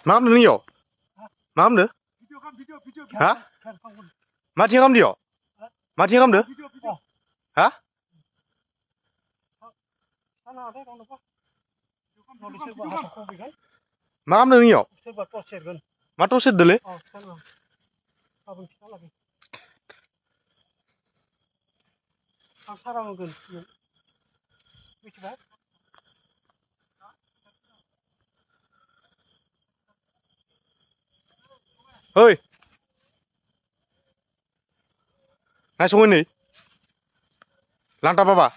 मा खालामदों नोंनियाव मा खालामदों हा माथो खालामदों माथो खालामदों हा मा खालामदों नोंनियाव मा टर्च सेरदोंलै ओइ नायसङो नै लांटा बाबा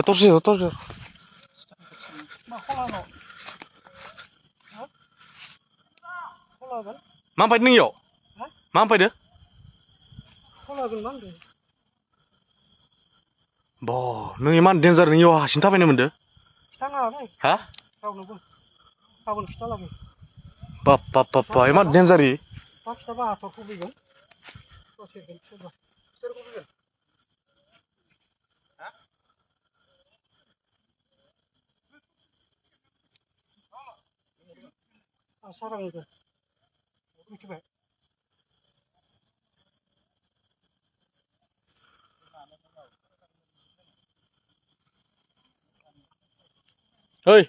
टर्च मा फैदों नोंनियाव मा फैदों बा नों इमान डेन्जार नोंनियाव हारसिं थाबायनो मोनदों हा बाप बाप बाप इमान डेन्जार ओइ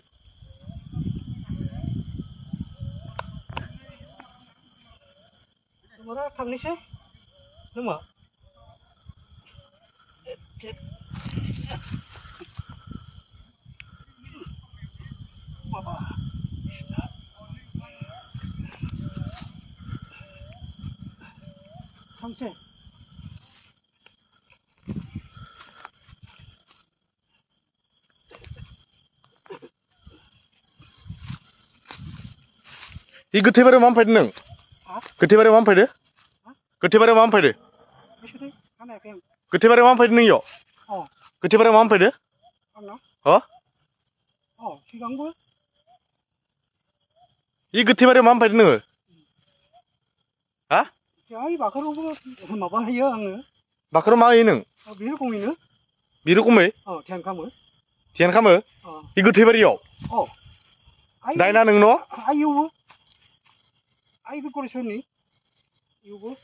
थांनोसै नामा थांसै इ गोथैबारियाव मा फैदों नों गोथैबारियाव मा फैदों गोथैबारियाव मा फैदों गोथैबारियाव मा फैदों नोंनियाव गोथैबारियाव मा फैदों ह इ गोथैबारियाव मा फैदों नोङो हा माबा होयो आङो बाखोराव मा होयो नों बे रोखोमैनो बे रोखोमै ध्यान खालामो ध्यान खालामो इ गोथैबारियाव दायना नों न' आइयावबो आइ डेक'रेसननि इयावबो